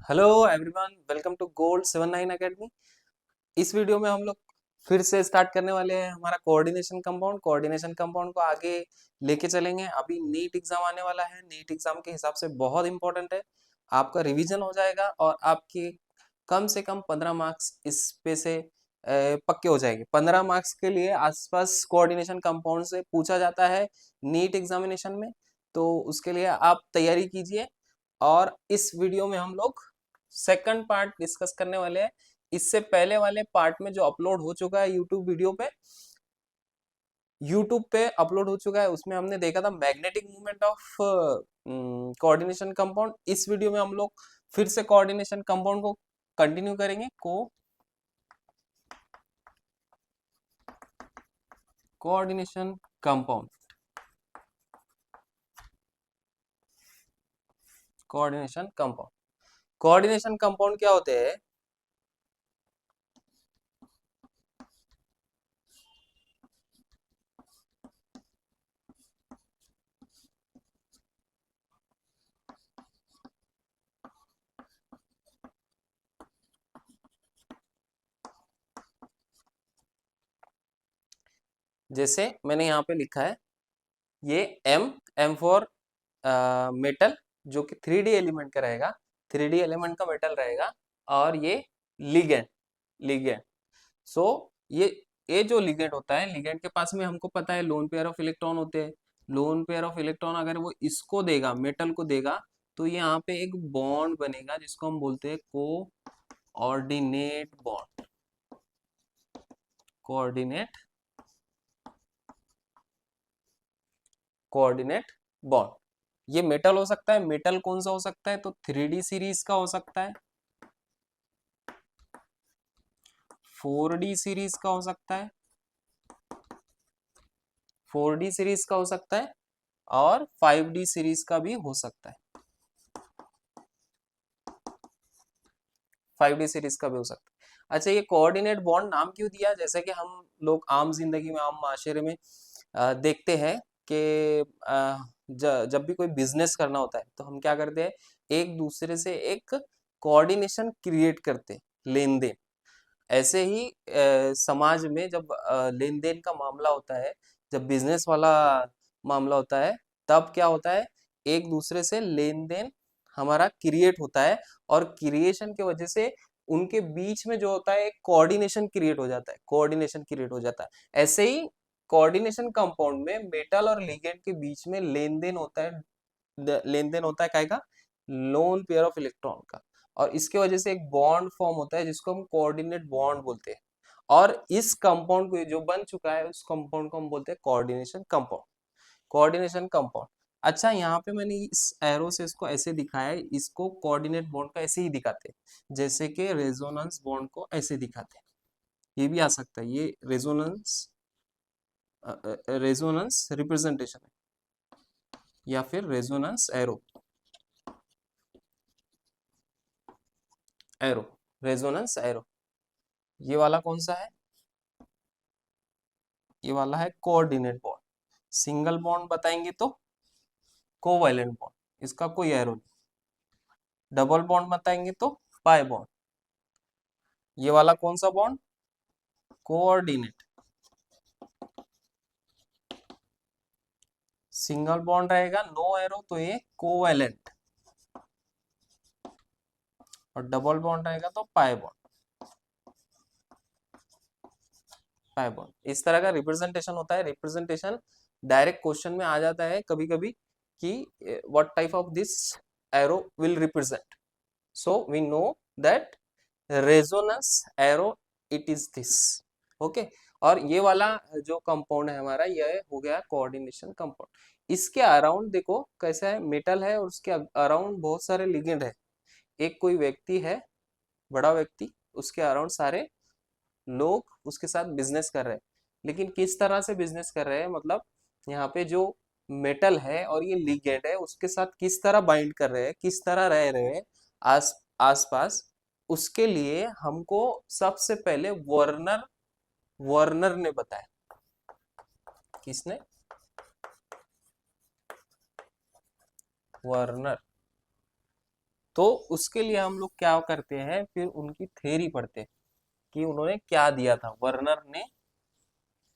Hello everyone, welcome to gold 79 academy. इस video में हम लोग फिर से स्टार्ट करने वाले हैं हमारा कोऑर्डिनेशन कंपाउंड को आगे लेके चलेंगे। अभी नीट एग्जाम आने वाला है। नीट एग्जाम के हिसाब से बहुत इंपॉर्टेंट है। आपका रिवीजन हो जाएगा और आपके कम से कम 15 मार्क्स इस पे से पक्के हो जाएंगे। 15 मार्क्स के लिए आसपास कोऑर्डिनेशन कंपाउंड से पूछा जाता है नीट एग्जामिनेशन में, तो उसके लिए आप तैयारी कीजिए। और इस वीडियो में हम लोग सेकंड पार्ट डिस्कस करने वाले हैं। इससे पहले वाले पार्ट में जो अपलोड हो चुका है यूट्यूब पे अपलोड हो चुका है, उसमें हमने देखा था magnetic movement of coordination compound. इस वीडियो में हम लोग फिर से कोऑर्डिनेशन कंपाउंड को कंटिन्यू करेंगे। Coordination compound coordination compound coordination compound क्या होते हैं? जैसे मैंने यहाँ पे लिखा है, ये एम फॉर मेटल, जो कि 3D एलिमेंट का रहेगा। 3D एलिमेंट का मेटल रहेगा। और ये लिगेंड लिगेंड सो ये ये जो लिगेंड होता है, लिगेंड के पास में हमको पता है लोन पेयर ऑफ इलेक्ट्रॉन होते हैं। लोन पेयर ऑफ इलेक्ट्रॉन अगर वो इसको देगा, मेटल को देगा, तो यहाँ पे एक बॉन्ड बनेगा जिसको हम बोलते हैं coordinate bond. Coordinate coordinate bond. ये मेटल हो सकता है। मेटल कौन सा हो सकता है? तो 3D सीरीज का हो सकता है, 4D सीरीज का हो सकता है, 4D सीरीज का हो सकता है, और 5D सीरीज का भी हो सकता है। 5D सीरीज का भी हो सकता है। अच्छा, ये कोऑर्डिनेट बॉन्ड नाम क्यों दिया? जैसे कि हम लोग आम जिंदगी में, आम माशरे में देखते हैं कि जब भी कोई बिजनेस करना होता है तो हम क्या करते हैं, एक दूसरे से एक कोऑर्डिनेशन क्रिएट करते हैं, लेन देन। ऐसे ही समाज में जब लेन देन का मामला होता है, जब बिजनेस वाला मामला होता है, तब क्या होता है, एक दूसरे से लेन देन हमारा क्रिएट होता है। और क्रिएशन की वजह से उनके बीच में जो होता है, एक कोऑर्डिनेशन क्रिएट हो जाता है, कोऑर्डिनेशन क्रिएट हो जाता है। ऐसे ही कोऑर्डिनेशन कंपाउंड में मेटल और लिगेंड के बीच में लेन देन होता है। लेन देन होता है काय का? लोन पेयर ऑफ इलेक्ट्रॉन का। और इसके वजह से एक बॉन्ड फॉर्म होता है जिसको हम कोऑर्डिनेट बॉन्ड बोलते हैं। और इस कंपाउंड को जो बन चुका है, उस कंपाउंड को हम बोलते हैं कोऑर्डिनेशन कंपाउंड। Coordination compound. अच्छा, यहाँ पे मैंने इस एरो से इसको ऐसे दिखाया है, इसको कोऑर्डिनेट बॉन्ड का ऐसे ही दिखाते हैं, जैसे कि रेजोनेंस बॉन्ड को ऐसे दिखाते हैं। ये भी आ सकता है, ये रेजोनेंस रिप्रेजेंटेशन है, या फिर resonance arrow. Arrow resonance arrow. ये वाला कौन सा है? ये वाला है कोऑर्डिनेट बॉन्ड। सिंगल बॉन्ड बताएंगे तो कोवैलेंट बॉन्ड, इसका कोई एरो नहीं। डबल बॉन्ड बताएंगे तो पाई बॉन्ड। ये वाला कौन सा बॉन्ड? कोऑर्डिनेट। सिंगल बॉन्ड रहेगा, नो एरो, तो ये कोवैलेंट। और डबल बॉन्ड रहेगा तो पाई बॉन्ड। पाई बॉन्ड इस तरह का रिप्रेजेंटेशन होता है। रिप्रेजेंटेशन डायरेक्ट क्वेश्चन में आ जाता है कभी कभी कि what type of this arrow will represent. So we know that resonance arrow, it is this. Okay. और ये वाला जो कंपाउंड है हमारा, ये हो गया कोऑर्डिनेशन कंपाउंड। इसके अराउंड देखो कैसा है, मेटल है और उसके अराउंड बहुत सारे लिगेंड है। एक कोई व्यक्ति है, बड़ा व्यक्ति, उसके अराउंड सारे लोग उसके साथ बिजनेस कर रहे हैं। लेकिन किस तरह से बिजनेस कर रहे हैं, मतलब यहाँ पे जो मेटल है और ये लिगेंड है, उसके साथ किस तरह बाइंड कर रहे हैं, किस तरह रह रहे हैं आसपास, उसके लिए हमको सबसे पहले वर्नर वर्नर ने बताया। किसने? वर्नर। तो उसके लिए हम लोग क्या करते हैं, फिर उनकी थ्योरी पढ़ते हैं कि उन्होंने क्या दिया था,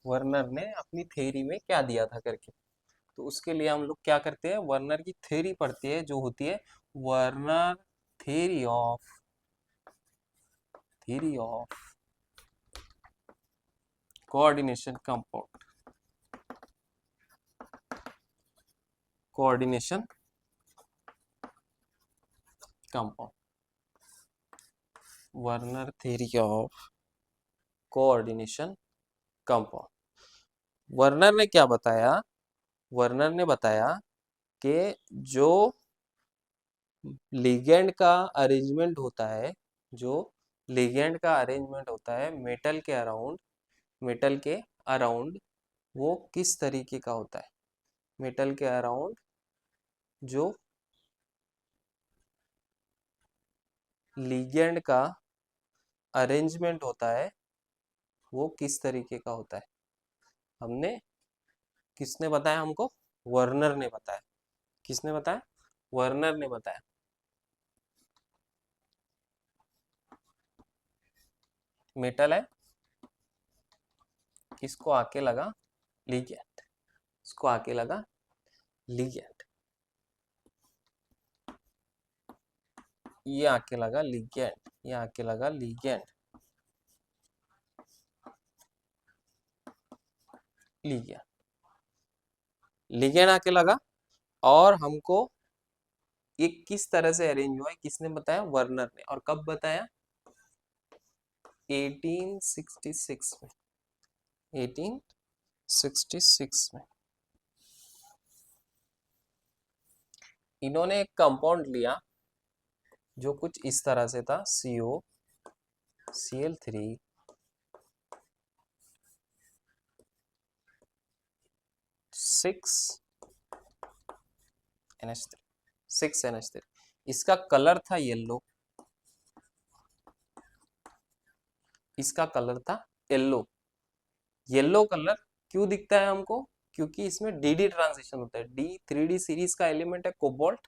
वर्नर ने अपनी थ्योरी में क्या दिया था करके। तो उसके लिए हम लोग क्या करते हैं, वर्नर की थ्योरी पढ़ते हैं जो होती है Werner theory of coordination compound, coordination compound, Werner theory of coordination compound. Werner ने क्या बताया, वर्नर ने बताया कि जो लिगेंड का अरेंजमेंट होता है, जो लिगेंड का अरेंजमेंट होता है मेटल के अराउंड, वो किस तरीके का होता है, मेटल के अराउंड जो लिगेंड का अरेंजमेंट होता है वो किस तरीके का होता है। हमने, किसने बताया हमको, वर्नर ने बताया। किसने बताया, वर्नर ने बताया। मेटल है, किसको आके लगा, लिगेंड, इसको आके लगा लिगेंड, ये आके लगा लिगेंड, ये आके लगा लिगेंड, लिगेंड, लिगेंड आके लगा। और हमको ये किस तरह से अरेंज हुआ है, किसने बताया, वर्नर ने। और कब बताया, 1866 में, 1866 में इन्होंने एक कंपाउंड लिया जो कुछ इस तरह से था, COCl3 6NH3। इसका कलर था येलो, इसका कलर था येलो। येलो कलर क्यों दिखता है हमको, क्योंकि इसमें डी ट्रांजिशन होता है। डी 3D सीरीज का एलिमेंट है कोबाल्ट,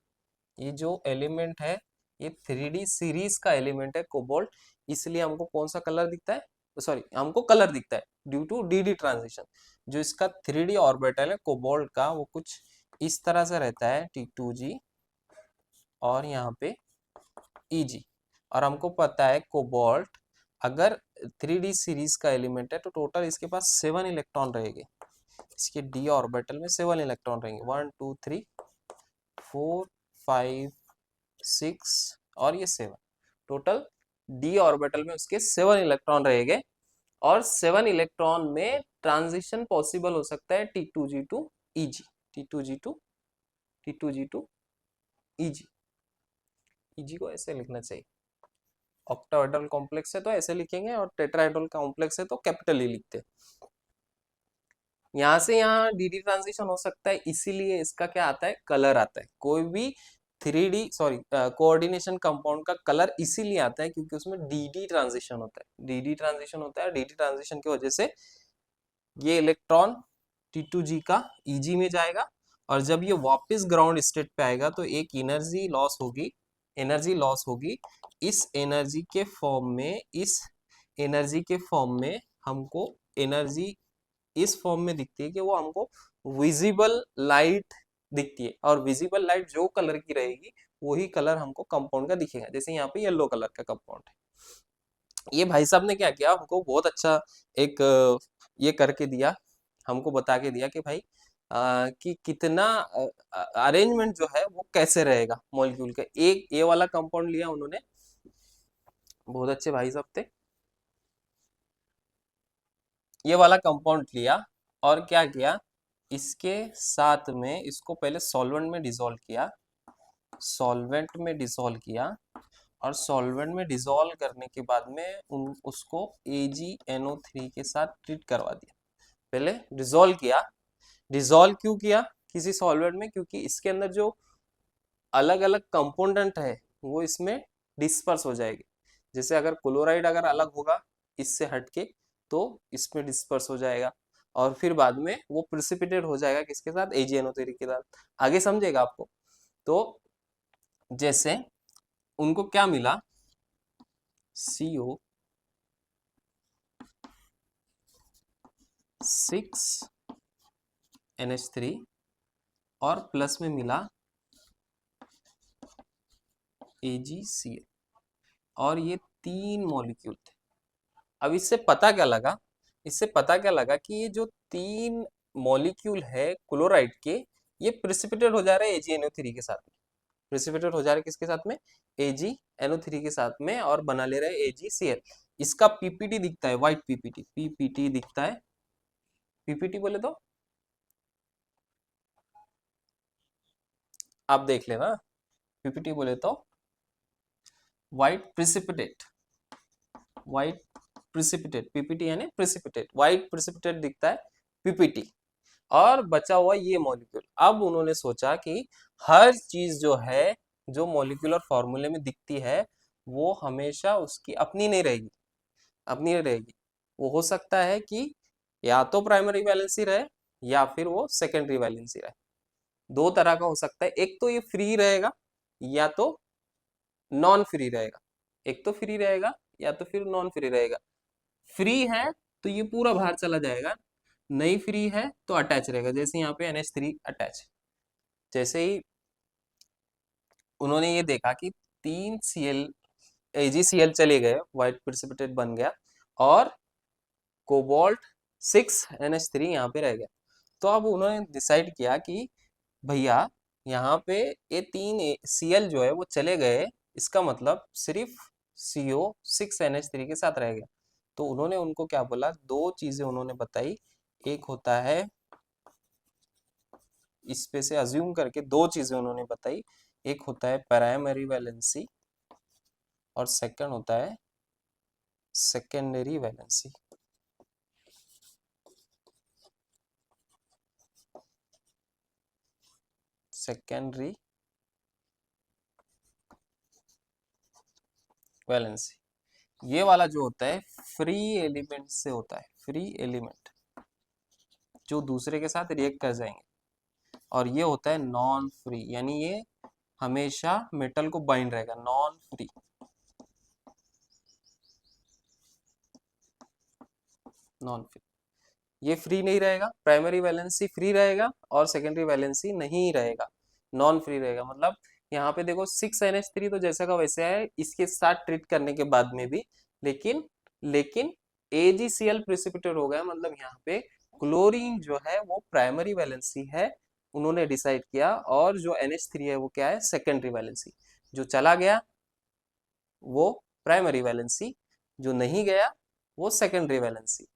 ये जो एलिमेंट है ये 3D सीरीज का एलिमेंट है कोबाल्ट, इसलिए हमको कौन सा कलर दिखता है, सॉरी हमको कलर दिखता है ड्यू टू डी ट्रांजिशन। जो इसका 3D ऑर्बिटल है कोबाल्ट का वो कुछ इस तरह से रहता है, T2G और यहाँ पे EG। और हमको पता है कोबाल्ट अगर 3D सीरीज का एलिमेंट है तो टोटल इसके पास 7 इलेक्ट्रॉन रहेंगे, इसके d ऑर्बिटल में 7 इलेक्ट्रॉन रहेंगे, 1 2 3 4 5 6 और ये 7, टोटल d ऑर्बिटल में उसके 7 इलेक्ट्रॉन रहेंगे। और 7 इलेक्ट्रॉन में ट्रांजिशन पॉसिबल हो सकता है T2G to EG, T2G to EG। EG को ऐसे लिखना चाहिए, ऑक्टाहेड्रल कॉम्प्लेक्स है तो ऐसे लिखेंगे और टेट्राहेड्रल कॉम्प्लेक्स है तो कैपिटल ही लिखते हैं। यहाँ से यहाँ डी ट्रांजिशन हो सकता है, इसीलिए इसका क्या आता है, कलर आता है। कोई भी 3D सॉरी कोऑर्डिनेशन कंपाउंड का कलर इसीलिए आता है क्योंकि उसमें डी ट्रांजिशन होता है, डी ट्रांजिशन होता है। डी ट्रांजिशन की वजह से ये इलेक्ट्रॉन T2G का EG में जाएगा और जब ये वापस ग्राउंड स्टेट पे आएगा तो एक एनर्जी लॉस होगी, एनर्जी लॉस होगी। इस एनर्जी के फॉर्म में, इस एनर्जी के फॉर्म में हमको एनर्जी इस फॉर्म में दिखती है कि वो हमको विजिबल लाइट दिखती है। और विजिबल लाइट जो कलर की रहेगी वही कलर हमको कंपाउंड का दिखेगा। जैसे यहाँ पे येलो कलर का कंपाउंड है। ये भाई साहब ने क्या किया, हमको बहुत अच्छा एक ये करके दिया, हमको बता के दिया कि भाई कि कितना अरेंजमेंट जो है वो कैसे रहेगा मॉलिक्यूल का। एक ये वाला कंपाउंड लिया उन्होंने, बहुत अच्छे भाई साहब थे। ये वाला कंपाउंड लिया और क्या किया, इसके साथ में इसको पहले सॉल्वेंट में डिसॉल्व किया, सॉल्वेंट में डिसॉल्व किया और सॉल्वेंट में डिसॉल्व करने के बाद में उसको AgNO3 के साथ ट्रीट करवा दिया। पहले डिसॉल्व किया, डिसॉल्व क्यों किया किसी सॉल्वेंट में, क्योंकि इसके अंदर जो अलग अलग कंपोनेंट है वो इसमें डिस्पर्स हो जाएगी। जैसे अगर क्लोराइड अगर अलग होगा इससे हटके तो इसमें डिस्पर्स हो जाएगा और फिर बाद में वो प्रिसिपिटेट हो जाएगा किसके साथ, AgNO3 के साथ। आगे समझेगा आपको। तो जैसे उनको क्या मिला, CO 6NH3 और प्लस में मिला AgCl, और ये 3 मॉलिक्यूल थे। अब इससे पता क्या लगा, इससे पता क्या लगा कि ये जो 3 मॉलिक्यूल है क्लोराइड के, ये प्रिसिपिटेट हो जा रहे हैं AgNO3 के साथ में। प्रिसिपिटेट हो जा रहे हैं किसके साथ में, AgNO3 के साथ में, और बना ले रहे हैं AgCl। इसका पीपीटी दिखता है, व्हाइट पीपीटी, पीपीटी दिखता है। पीपीटी बोले तो आप देख लेना, पीपीटी बोले तो white precipitate, white precipitate, PPT यानी प्रिसिपिटेट, व्हाइट प्रिसिपिटेट दिखता है पीपीटी, और बचा हुआ ये मॉलिक्यूल। अब उन्होंने सोचा कि हर चीज जो है, जो मॉलिक्यूलर फॉर्मूले में दिखती है, वो हमेशा उसकी अपनी नहीं रहेगी, अपनी नहीं रहेगी। वो हो सकता है कि या तो प्राइमरी वैलेंसी रहे या फिर वो सेकेंडरी वैलेंसी रहे। दो तरह का हो सकता है, एक तो ये फ्री रहेगा या तो नॉन फ्री रहेगा, एक तो फ्री रहेगा या तो फिर नॉन फ्री रहेगा। फ्री है तो ये पूरा बाहर चला जाएगा, नहीं फ्री है तो अटैच रहेगा, जैसे यहाँ पे NH3 अटैच। जैसे ही उन्होंने ये देखा कि 3 AgCl चले गए, व्हाइट प्रेसिपिटेट बन गया, और कोबाल्ट 6NH3 यहाँ पे रह गया। तो अब उन्होंने डिसाइड किया कि भैया यहाँ पे ये 3 Cl जो है वो चले गए, इसका मतलब सिर्फ CO6NH3 के साथ रह गया। तो उन्होंने उनको क्या बोला, दो चीजें उन्होंने बताई। एक होता है, इस पे से अज्यूम करके दो चीजें उन्होंने बताई, एक होता है प्राइमरी वैलेंसी और सेकंड होता है सेकेंडरी वैलेंसी। सेकेंडरी वैलेंसी ये वाला जो होता है फ्री एलिमेंट से होता है, फ्री एलिमेंट जो दूसरे के साथ रिएक्ट कर जाएंगे, और ये होता है नॉन फ्री, यानी ये हमेशा मेटल को बाइंड रहेगा, नॉन फ्री। नॉन फ्री, ये फ्री नहीं रहेगा, प्राइमरी वैलेंसी फ्री रहेगा और सेकेंडरी वैलेंसी नहीं रहेगा, नॉन फ्री रहेगा। मतलब यहाँ पे देखो 6NH3 तो जैसा का वैसे है, इसके साथ ट्रीट करने के बाद में भी, लेकिन लेकिन AgCl प्रेसिपिटेट हो गया, मतलब यहाँ पे क्लोरीन जो है वो प्राइमरी वैलेंसी है, उन्होंने डिसाइड किया, और जो NH3 है वो क्या है, सेकेंडरी वैलेंसी। जो चला गया वो प्राइमरी वैलेंसी, जो नहीं गया वो सेकेंडरी वैलेंसी।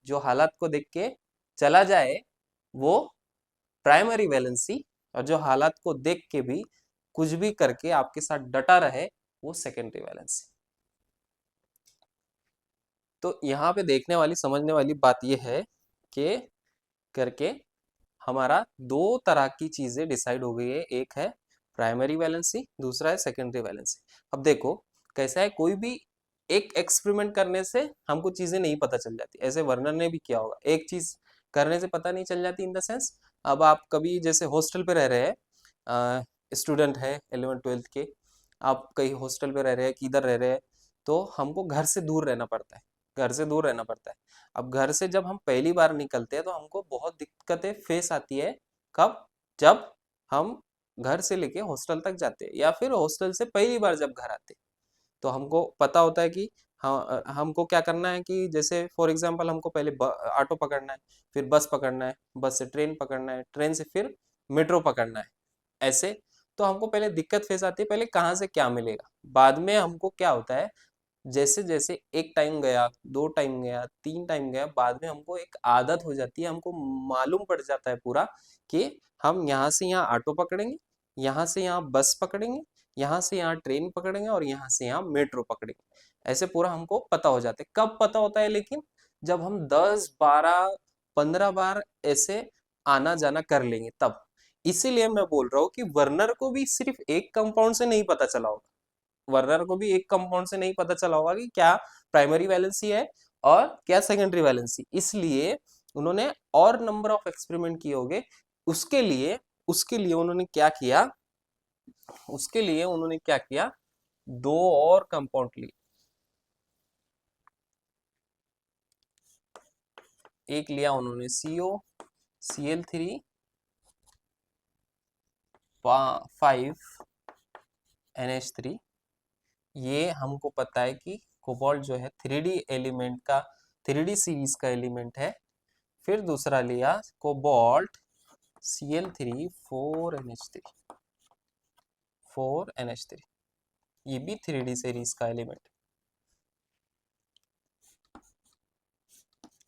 जो हालात को देख के चला जाए वो प्राइमरी वैलेंसी, और जो हालात को देख के भी कुछ भी करके आपके साथ डटा रहे वो सेकेंडरी वैलेंसी। तो यहाँ पे देखने वाली समझने वाली बात यह है कि करके हमारा दो तरह की चीजें डिसाइड हो गई है, एक है प्राइमरी वैलेंसी, दूसरा है सेकेंडरी वैलेंसी। अब देखो कैसा है, कोई भी एक एक्सपेरिमेंट करने से हमको चीजें नहीं पता चल जाती, ऐसे वर्नर ने भी किया होगा, एक चीज करने से पता नहीं चल जाती इन द सेंस। अब आप कभी जैसे हॉस्टल पे रह रहे हैं, स्टूडेंट है 11th-12th के, आप कहीं हॉस्टल पे रह रहे हैं, किधर रह रहे हैं, तो हमको घर से दूर रहना पड़ता है, घर से दूर रहना पड़ता है। अब घर से जब हम पहली बार निकलते हैं तो हमको बहुत दिक्कतें फेस आती है, कब, जब हम घर से लेके हॉस्टल तक जाते हैं, या फिर हॉस्टल से पहली बार जब घर आते हैं, तो हमको पता होता है कि हाँ, हमको क्या करना है, कि जैसे फॉर एग्जांपल हमको पहले ऑटो पकड़ना है, फिर बस पकड़ना है, बस से ट्रेन पकड़ना है, ट्रेन से फिर मेट्रो पकड़ना है, ऐसे। तो हमको पहले दिक्कत फेस आती है, पहले कहाँ से क्या मिलेगा, बाद में हमको क्या होता है, जैसे जैसे एक टाइम गया, 2 टाइम गया, 3 टाइम गया, बाद में हमको एक आदत हो जाती है, हमको मालूम पड़ जाता है पूरा कि हम यहाँ से यहाँ ऑटो पकड़ेंगे, यहाँ से यहाँ बस पकड़ेंगे, यहाँ से यहाँ ट्रेन पकड़ेंगे, और यहाँ से यहाँ मेट्रो पकड़ेंगे। ऐसे पूरा हमको पता हो जाता है। कब पता होता है लेकिन, जब हम 10, 12, 15 बार ऐसे आना जाना कर लेंगे तब। इसीलिए मैं बोल रहा हूँ कि वर्नर को भी सिर्फ एक कंपाउंड से नहीं पता चला होगा, वर्नर को भी एक कंपाउंड से नहीं पता चला होगा कि क्या प्राइमरी वैलेंसी है और क्या सेकेंडरी वैलेंसी। इसलिए उन्होंने और नंबर ऑफ एक्सपेरिमेंट किए होंगे, उसके लिए उसके लिए उन्होंने क्या किया, उसके लिए उन्होंने क्या किया, दो और कंपाउंड लिए, एक लिया उन्होंने CO Cl3 5 NH3। ये हमको पता है कि कोबाल्ट जो है 3D एलिमेंट का 3D सीरीज का एलिमेंट है। फिर दूसरा लिया कोबाल्ट Cl3 4NH3, ये भी 3D सीरीज का एलिमेंट।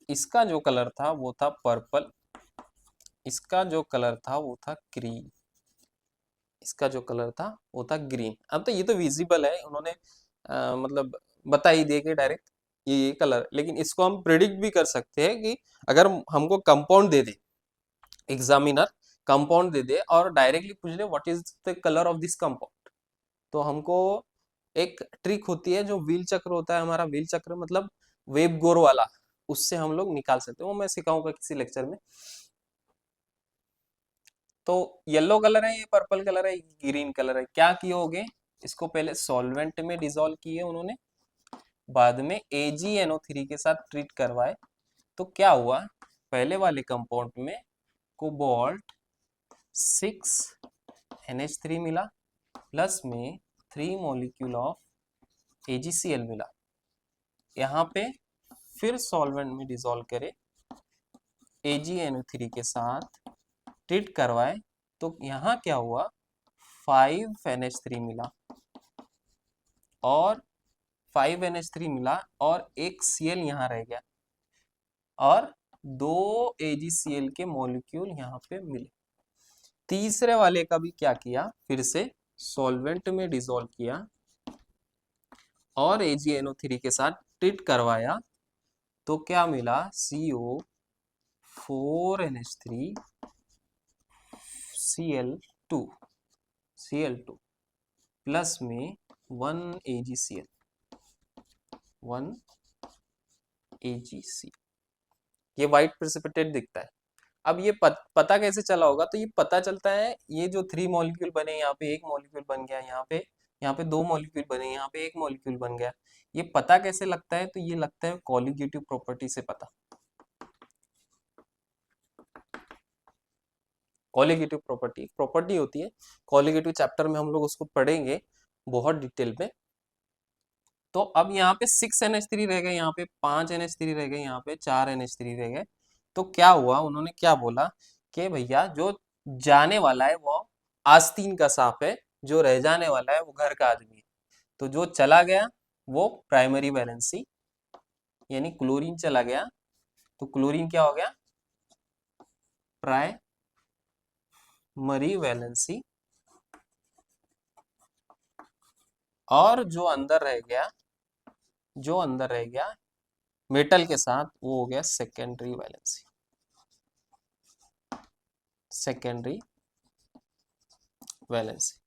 इसका जो कलर था वो था पर्पल, इसका जो कलर था वो था ग्रीन, इसका जो कलर था वो था ग्रीन। अब तो ये तो विजिबल है, उन्होंने मतलब बता ही दिए कि डायरेक्ट ये कलर। लेकिन इसको हम प्रिडिक्ट भी कर सकते हैं कि अगर हमको कंपाउंड दे दे, एग्जामिनर कंपाउंड दे दे और डायरेक्टली पूछ ले what is the colour of this compound, तो हमको एक ट्रिक होती है जो व्हील चक्र होता है हमारा, व्हील चक्र मतलब वेब गोर वाला, उससे हम लोग निकाल सकते हैं। वो मैं सिखाऊंगा किसी लेक्चर में। तो येलो कलर है, ये पर्पल कलर है, ये ग्रीन कलर है। क्या किए होगे, इसको पहले सॉल्वेंट में डिसॉल्व किए उन्होंने, बाद में AgNO3 के साथ ट्रीट करवाए। तो क्या हुआ, पहले वाले कंपाउंड में कोबाल्ट 6NH3 मिला, प्लस में 3 मॉलिक्यूल ऑफ AgCl मिला। यहाँ पे फिर सॉल्वेंट में डिसॉल्व करे, AgNO3 के साथ ट्रीट करवाए, तो यहाँ क्या हुआ, 5NH3 मिला और 5NH3 मिला और एक Cl यहाँ रह गया और 2 AgCl के मॉलिक्यूल यहाँ पे मिले। तीसरे वाले का भी क्या किया, फिर से सॉल्वेंट में डिसॉल्व किया और AgNO3 के साथ ट्रीट करवाया, तो क्या मिला, CO4NH3 Cl2 प्लस में 1 AgCl। ये व्हाइट प्रेसिपिटेट दिखता है। अब ये पता कैसे चला होगा, तो ये पता चलता है, ये जो 3 मॉलिक्यूल बने, यहाँ पे एक मॉलिक्यूल बन गया, यहाँ पे 2 मॉलिक्यूल बने, यहाँ पे एक मॉलिक्यूल बन गया। ये पता कैसे लगता है, तो ये लगता है कॉलिगेटिव प्रॉपर्टी से पता। कॉलिगेटिव प्रॉपर्टी होती है, कॉलिगेटिव चैप्टर में हम लोग उसको पढ़ेंगे बहुत डिटेल में। तो अब यहाँ पे 6NH3 रह गए, यहाँ पे 5NH3 रह गए, यहाँ पे 4NH3 रह गए। तो क्या हुआ, उन्होंने क्या बोला कि भैया जो जाने वाला है वो आस्तीन का सांप है, जो रह जाने वाला है वो घर का आदमी है। तो जो चला गया वो प्राइमरी वैलेंसी, यानी क्लोरीन चला गया, तो क्लोरीन क्या हो गया, प्राइमरी वैलेंसी। और जो अंदर रह गया मेटल के साथ, वो हो गया सेकेंडरी वैलेंसी।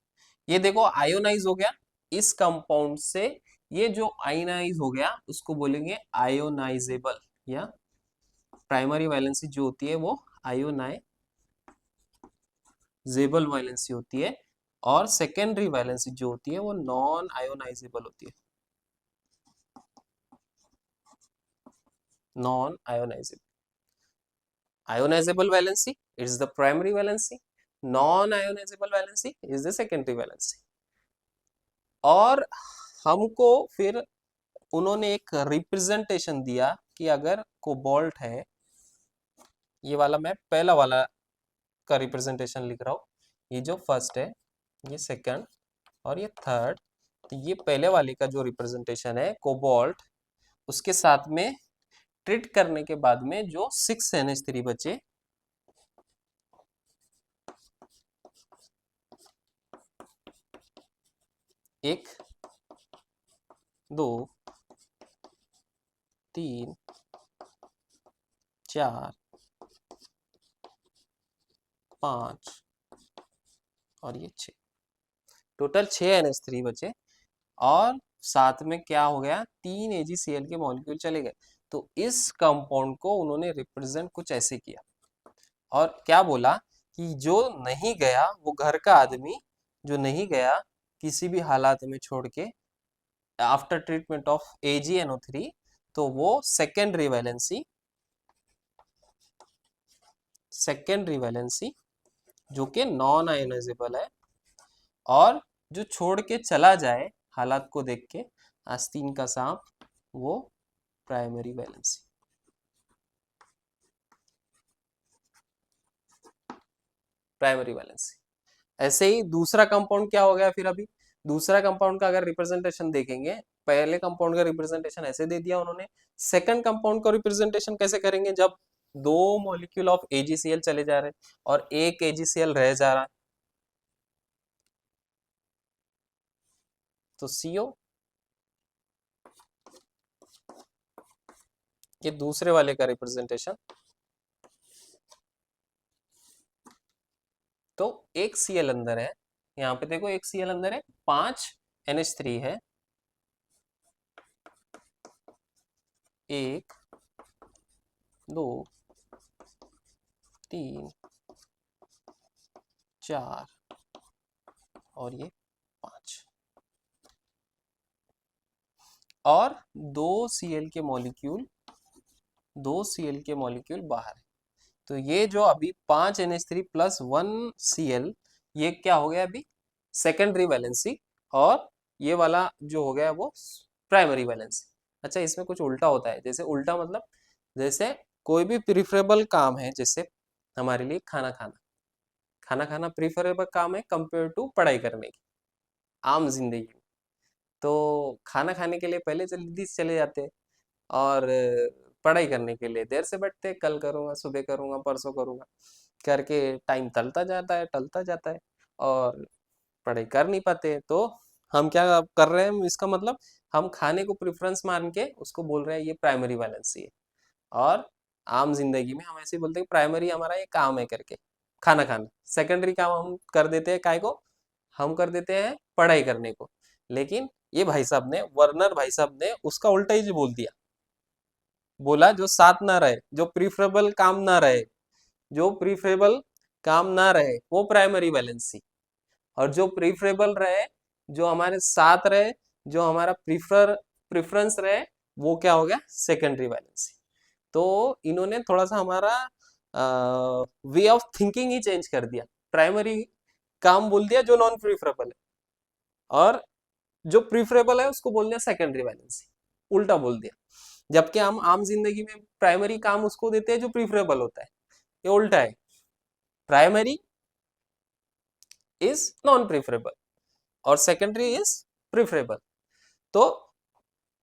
ये देखो आयोनाइज हो गया इस कंपाउंड से। ये जो आयोनाइज हो गया उसको बोलेंगे आयोनाइजेबल, या प्राइमरी वैलेंसी जो होती है वो आयोनाइजेबल वैलेंसी होती है, और सेकेंडरी वैलेंसी जो होती है वो नॉन आयोनाइजेबल होती है। Non ionisable valency is the primary valency, non ionisable valency is the secondary valency. और हमको फिर उन्होंने एक रिप्रेजेंटेशन दिया कि अगर कोबाल्ट है, ये वाला मैं पहला वाला का रिप्रेजेंटेशन लिख रहा हूँ, ये जो फर्स्ट है, ये सेकंड और ये थर्ड। तो ये पहले वाले का जो रिप्रेजेंटेशन है कोबाल्ट, उसके साथ में ट्रीट करने के बाद में जो 6NH3 बचे, एक, दो, तीन, चार, पांच और ये 6, टोटल 6NH3 बचे। और साथ में क्या हो गया, 3 AgCl के मॉलिक्यूल चले गए। तो इस कंपाउंड को उन्होंने रिप्रेजेंट कुछ ऐसे किया और क्या बोला कि जो नहीं गया वो घर का आदमी, जो नहीं गया किसी भी हालात में छोड़ के, आफ्टर ट्रीटमेंट ऑफ AgNO3, तो वो सेकेंडरी वैलेंसी जो कि नॉन आयोनाइजेबल है, और जो छोड़ के चला जाए हालात को देख के, आस्तीन का सांप, वो प्राइमरी वैलेंसी। Primary valency. ऐसे ही दूसरा कंपाउंड क्या हो गया फिर अभी, दूसरा कंपाउंड का अगर रिप्रेजेंटेशन देखेंगे, पहले कंपाउंड का रिप्रेजेंटेशन ऐसे दे दिया उन्होंने, सेकंड कंपाउंड का रिप्रेजेंटेशन कैसे करेंगे, जब दो मॉलिक्यूल ऑफ AgCl चले जा रहे हैं और एक AgCl रह जा रहा है, तो CO, ये दूसरे वाले का रिप्रेजेंटेशन। तो एक Cl अंदर है, यहाँ पे देखो एक Cl अंदर है, 5 NH3 है, 1 2 3 4 और ये 5, और दो Cl के मॉलिक्यूल बाहर है। तो ये जो अभी 5 NH3 प्लस 1 Cl, ये क्या हो गया अभी, सेकेंडरी वैलेंसी, और ये वाला जो हो गया वो प्राइमरी वैलेंसी। अच्छा, इसमें कुछ उल्टा होता है, जैसे उल्टा मतलब, जैसे कोई भी प्रिफरेबल काम है, जैसे हमारे लिए खाना खाना, खाना खाना प्रिफरेबल काम है कंपेयर टू पढ़ाई करने की आम जिंदगी में। तो खाना खाने के लिए पहले जल्दी से चले जाते हैं, और पढ़ाई करने के लिए देर से बैठते हैं, कल करूँगा, सुबह करूँगा, परसों करूँगा करके टाइम टलता जाता है, और पढ़ाई कर नहीं पाते। तो हम क्या कर रहे हैं, इसका मतलब हम खाने को प्रेफरेंस मान के उसको बोल रहे हैं ये प्राइमरी वैलेंसी है, और आम जिंदगी में हम ऐसे ही बोलते हैं प्राइमरी हमारा ये काम है करके, खाना खाना। सेकेंडरी काम हम कर देते हैं, काय को हम कर देते हैं, पढ़ाई करने को। लेकिन ये भाई साहब ने, वर्नर भाई साहब ने उसका उल्टा ही बोल दिया, बोला जो साथ ना रहे, जो प्रीफरेबल काम ना रहे, जो प्रीफरेबल काम ना रहे वो प्राइमरी वैलेंसी, और जो प्रीफरेबल रहे, जो हमारे साथ रहे, जो हमारा प्रिफरेंस रहे, वो क्या हो गया, सेकेंडरी वैलेंसी। तो इन्होंने थोड़ा सा हमारा way of thinking he change कर दिया, प्राइमरी काम बोल दिया जो नॉन प्रीफरेबल है, और जो प्रीफरेबल है उसको बोल दिया सेकेंडरी वैलेंसी, उल्टा बोल दिया। जबकि हम आम जिंदगी में प्राइमरी काम उसको देते हैं जो प्रीफरेबल होता है, ये उल्टा है, प्राइमरी इज नॉन प्रीफरेबल और सेकेंडरी इज प्रीफरेबल। तो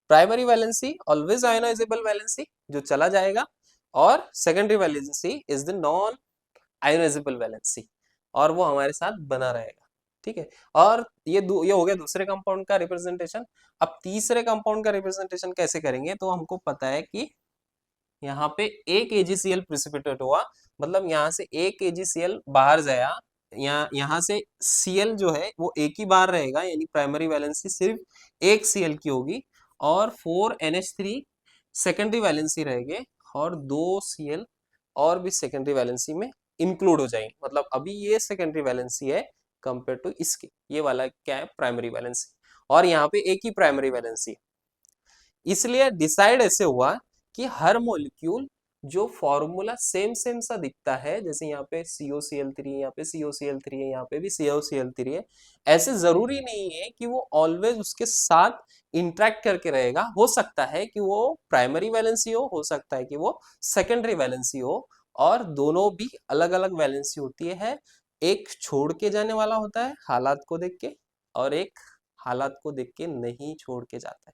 primary valency always ionisable valency जो चला जाएगा, और secondary valency is the non ionisable valency, और वो हमारे साथ बना रहेगा। ठीक है, और ये हो गया दूसरे कंपाउंड का रिप्रेजेंटेशन। अब तीसरे कंपाउंड का रिप्रेजेंटेशन कैसे करेंगे, तो हमको पता है कि यहाँ पे एक AgCl प्रिसिपिटेट हुआ, मतलब यहाँ से एक AgCl बाहर गया, यहाँ से Cl जो है वो एक ही बार रहेगा, यानी प्राइमरी वैलेंसी सिर्फ एक Cl की होगी, और 4NH3 सेकेंडरी वैलेंसी रहेंगे, और 2 Cl और भी सेकेंडरी वैलेंसी में इंक्लूड हो जाएंगे। मतलब अभी ये सेकेंडरी वैलेंसी है कंपेयर टू इसके, ये वाला क्या है, प्राइमरी वैलेंसी, और यहाँ पे एक ही प्राइमरी वैलेंसी। इसलिए डिसाइड ऐसे हुआ कि हर मॉलिक्यूल जो फॉर्मूला सेम सेम सा दिखता है, जैसे यहाँ पे COCl3 है, यहाँ पे COCl3 है, यहाँ पे भी COCl3 है, ऐसे जरूरी नहीं है कि वो ऑलवेज उसके साथ इंटरेक्ट करके रहेगा। हो सकता है कि वो प्राइमरी वैलेंसी हो सकता है कि वो सेकेंडरी वैलेंसी हो, और दोनों भी अलग अलग वैलेंसी होती है। एक छोड़ के जाने वाला होता है हालात को देख के, और एक हालात को देख के नहीं छोड़ के जाता है।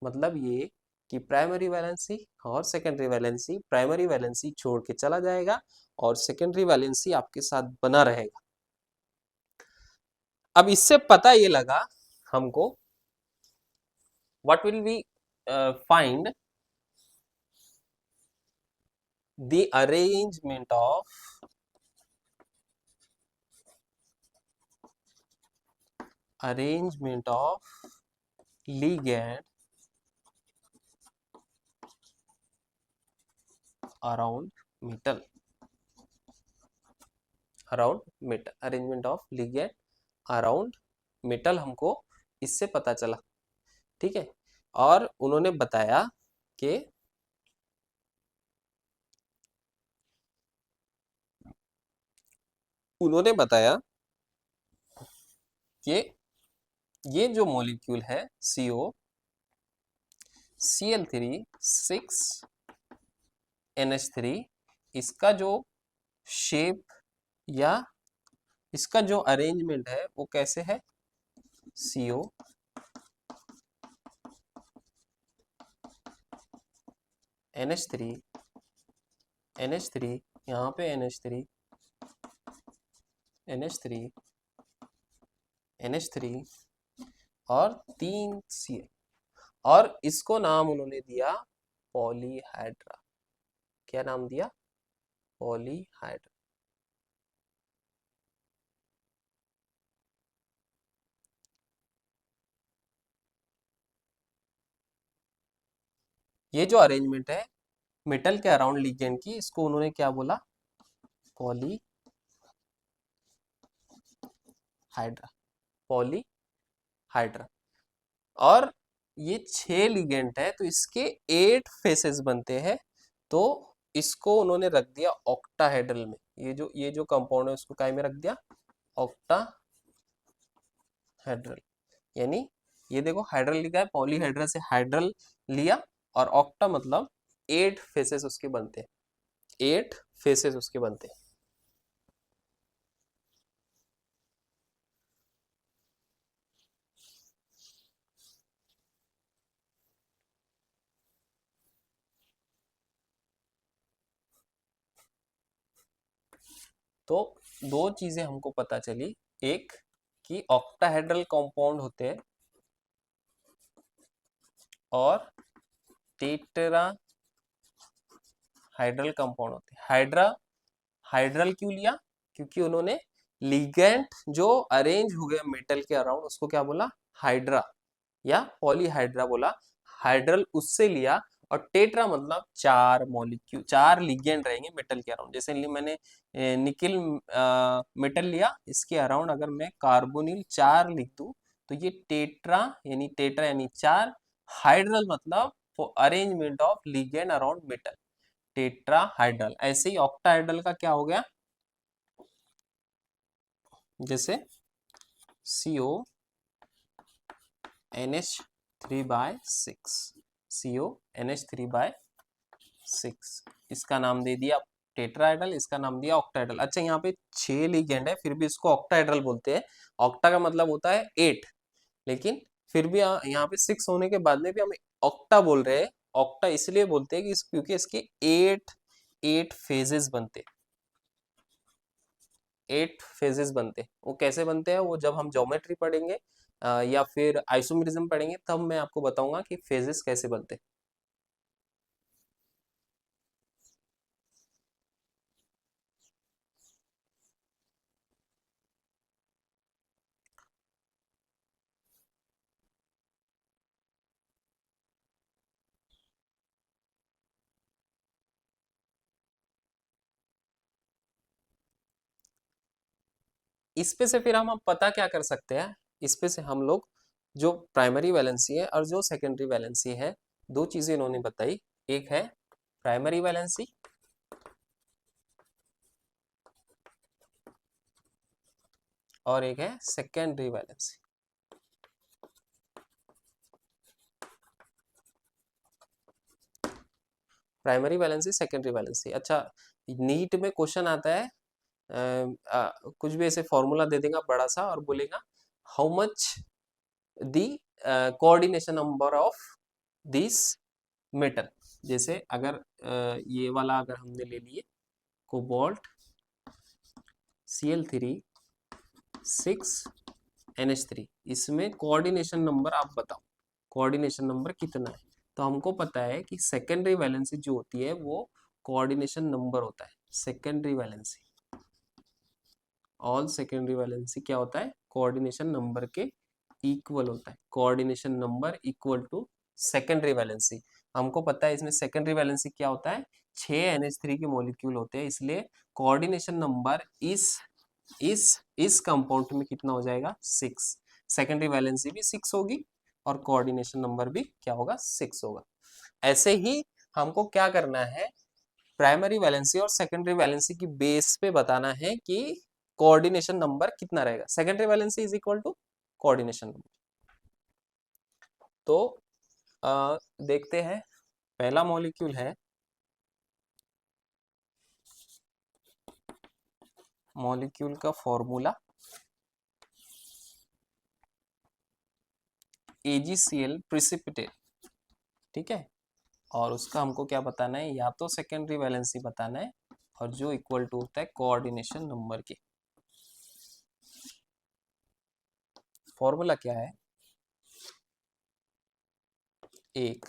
मतलब ये कि प्राइमरी वैलेंसी और सेकेंडरी वैलेंसी, प्राइमरी वैलेंसी छोड़ के चला जाएगा और सेकेंडरी वैलेंसी आपके साथ बना रहेगा। अब इससे पता ये लगा हमको, what will we find the arrangement of ligand around metal, arrangement of ligand around metal हमको इससे पता चला। ठीक है। और कि उन्होंने बताया कि ये जो मॉलिक्यूल है CO Cl3 6NH3, इसका जो शेप या इसका जो अरेंजमेंट है वो कैसे है? CO NH3 NH3, यहाँ पे NH3 NH3 NH3 और 3 Cl, और इसको नाम उन्होंने दिया पॉलीहाइड्रा। क्या नाम दिया? पॉलीहाइड्रा। ये जो अरेंजमेंट है मेटल के अराउंड लिगेंड की, इसको उन्होंने क्या बोला? पॉलीहाइड्रा। पॉलीहाइड्रा। और ये 6 लिगेंड है तो इसके 8 फेसेस बनते हैं, तो इसको उन्होंने रख दिया ऑक्टाहेड्रल में। ये जो कंपाउंड है उसको काय में रख दिया? ऑक्टाहेड्रल। यानी ये देखो हाइड्रल लिखा है, पॉलीहाइड्रा से हाइड्रल लिया, और ऑक्टा मतलब 8 फेसेस उसके बनते हैं। 8 फेसेस उसके बनते हैं। तो दो चीजें हमको पता चली, एक कि ऑक्टाहेड्रल कंपाउंड होते हैं और टेट्रा हाइड्रल कंपाउंड होते हैं। हाइड्रल क्यों लिया? क्योंकि उन्होंने लिगेंड जो अरेंज हो गया मेटल के अराउंड उसको क्या बोला? हाइड्रा या पॉलीहाइड्रा बोला। हाइड्रल उससे लिया, और टेट्रा मतलब 4 मॉलिक्यूल, 4 लिगेंड रहेंगे मेटल के अराउंड। जैसे मैंने निकिल मेटल लिया, इसके अराउंड अगर मैं कार्बोनिल 4 लिख दूं तो ये टेट्रा यानी 4। हाइड्रल मतलब arrangement of ligand around metal, tetrahedral. ऐसे ही ऑक्टाहाइड्रल का क्या हो गया? जैसे CO NH3/6, CO NH3/6, इसका नाम दे दिया टेट्राहाइड्रल, इसका नाम दिया ऑक्टाहाइड्रल। अच्छा, यहाँ पे 6 लिगेंड है फिर भी इसको ऑक्टाहाइड्रल बोलते हैं। ऑक्टा का मतलब होता है 8, लेकिन फिर भी यहाँ पे 6 होने के बाद में भी हम ऑक्टा बोल रहे हैं। ऑक्टा इसलिए बोलते हैं कि क्योंकि इसके 8 फेजेस बनते हैं। 8 फेजेस बनते हैं। वो कैसे बनते हैं वो जब हम ज्योमेट्री पढ़ेंगे या फिर आइसोमेरिज्म पढ़ेंगे तब मैं आपको बताऊंगा कि फेजेस कैसे बनते हैं। इस पे से फिर हम पता क्या कर सकते हैं? इस पे से हम लोग जो प्राइमरी वैलेंसी है और जो सेकेंडरी वैलेंसी है, दो चीजें इन्होंने बताई। एक है प्राइमरी वैलेंसी और एक है secondary valency. Primary valency, secondary valency. अच्छा, नीट में क्वेश्चन आता है, कुछ भी ऐसे फॉर्मूला दे देगा बड़ा सा और बोलेगा how much the coordination number of this metal. जैसे अगर ये वाला अगर हमने ले लिए कोबाल्ट Cl3 6NH3, इसमें कोऑर्डिनेशन नंबर आप बताओ, कोऑर्डिनेशन नंबर कितना है? तो हमको पता है कि सेकेंडरी वैलेंसी जो होती है वो कोऑर्डिनेशन नंबर होता है। Secondary valency, all secondary valency क्या होता है? कोऑर्डिनेशन नंबर के इक्वल होता है। Coordination number equal to secondary valency. हमको पता है इसमें सेकेंडरी वैलेंसी क्या होता है? 6 NH3 के मॉलिक्यूल होते हैं, इसलिए कोऑर्डिनेशन नंबर इस कंपाउंड में कितना हो जाएगा? 6। सेकेंडरी वैलेंसी भी 6 होगी, और कोऑर्डिनेशन नंबर भी क्या होगा 6 होगा। ऐसे ही हमको क्या करना है, प्राइमरी वैलेंसी और सेकेंडरी वैलेंसी की बेस पे बताना है कि कोऑर्डिनेशन नंबर कितना रहेगा। Secondary valency is equal to coordination number. तो देखते हैं, पहला मॉलिक्यूल है, मॉलिक्यूल का फॉर्मूला AgCl प्रिसिपिटेट, ठीक है। और उसका हमको क्या बताना है, या तो सेकेंडरी वैलेंसी बताना है और जो इक्वल टू होता है कोऑर्डिनेशन नंबर के। फॉर्मूला क्या है, एक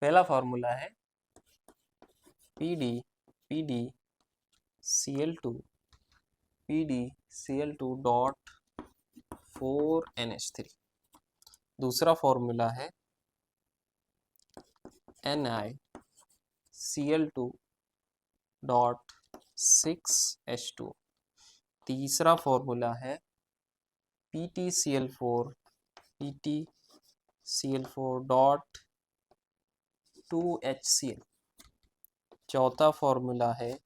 पहला फॉर्मूला है PdCl2 डॉट 4NH3। दूसरा फॉर्मूला है NiCl2 डॉट 6H2। तीसरा फॉर्मूला है PtCl4 डॉट 2HCl। चौथा फॉर्मूला है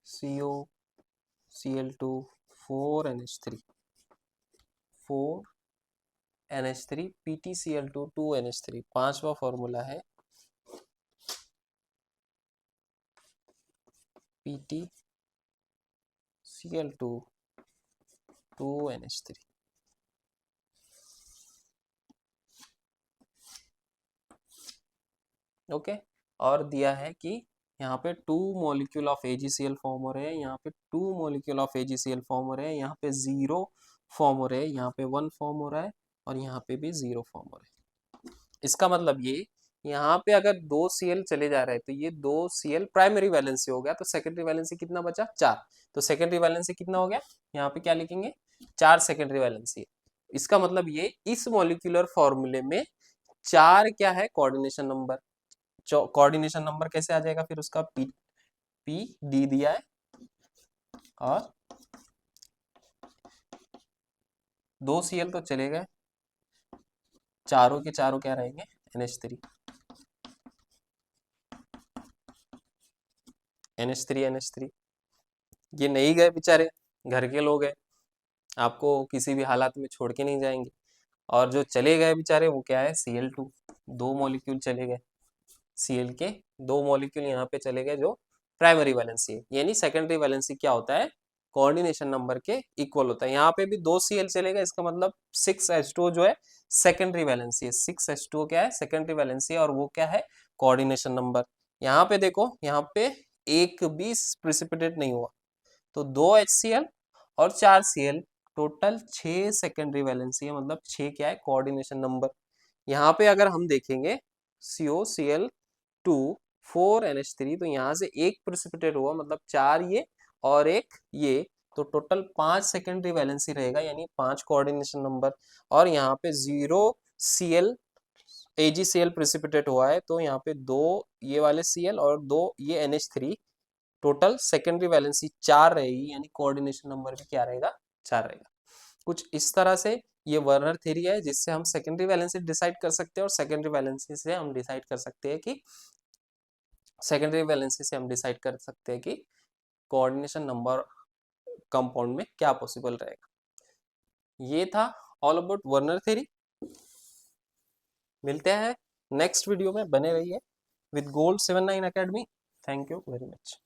COCl2 4NH3 PtCl2 2NH3। पांचवा फॉर्मूला है PtCl2 2NH3। ओके, और दिया है कि यहाँ पे 2 मॉलिक्यूल ऑफ AgCl फॉर्म हो रहे हैं, यहाँ पे 2 मॉलिक्यूल ऑफ AgCl फॉर्म हो रहे हैं, यहाँ पे 0 फॉर्म हो रहे हैं, यहाँ पे 1 फॉर्म हो रहा है और यहाँ पे भी 0 फॉर्म हो रहे हैं। इसका मतलब ये, यहाँ पे अगर 2 Cl चले जा रहे हैं तो ये 2 Cl प्राइमरी वैलेंसी हो गया, तो सेकेंडरी वैलेंसी कितना बचा, 4। तो सेकेंडरी वैलेंसी कितना हो गया, यहाँ पे क्या लिखेंगे, 4 सेकेंडरी वैलेंसी है। इसका मतलब ये इस मॉलिक्यूलर फॉर्मूले में 4 क्या है, कोऑर्डिनेशन नंबर। कोऑर्डिनेशन नंबर कैसे आ जाएगा फिर उसका, पी डी दिया है और 2 Cl तो चले गए, चारों के चारों क्या रहेंगे, NH3 NH3 NH3। ये नहीं गए बेचारे, घर के लोग हैं, आपको किसी भी हालात में छोड़ के नहीं जाएंगे। और जो चले गए बेचारे वो क्या है, Cl2, 2 मॉलिक्यूल चले गए, Cl के 2 मॉलिक्यूल यहाँ पे चले गए जो प्राइमरी वैलेंसी है। यानी सेकेंडरी वैलेंसी क्या होता है, कोऑर्डिनेशन नंबर के इक्वल होता है। यहाँ पे भी 2 Cl चले गए, इसका मतलब 6H2 जो है सेकेंडरी वैलेंसी है। 6H2 क्या है, सेकेंडरी वैलेंसी है, और वो क्या है, कोऑर्डिनेशन नंबर। यहाँ पे देखो, यहाँ पे एक भी प्रिसिपिटेट नहीं हुआ, तो 2 HCl और 4 Cl, टोटल 6 सेकेंडरी वैलेंसी है, मतलब 6 क्या है, कोऑर्डिनेशन नंबर। यहाँ पे अगर हम देखेंगे COCl2 4NH3, तो यहाँ से एक प्रिसिपिटेट हुआ, मतलब 4 ये और एक ये, तो टोटल 5 सेकेंडरी वैलेंसी रहेगा, यानी 5 कोऑर्डिनेशन नंबर। और यहाँ पे 0 Cl AgCl प्रिसिपिटेट हुआ है, तो यहाँ पे 2 ये वाले Cl और 2 ये NH3, टोटल सेकेंडरी वैलेंसी 4 रहेगी, यानी कोऑर्डिनेशन नंबर भी क्या रहेगा, 4 रहेगा। कुछ इस तरह से ये वर्नर थ्योरी है, जिससे हम सेकेंडरी वैलेंसी डिसाइड कर सकते हैं, और सेकेंडरी वैलेंसी से हम डिसाइड कर सकते हैं कि कोऑर्डिनेशन नंबर कंपाउंड में क्या पॉसिबल रहेगा। ये था ऑल अबाउट वर्नर थ्योरी। मिलते हैं नेक्स्ट वीडियो में, बने रहिए with gold 79 academy. Thank you very much.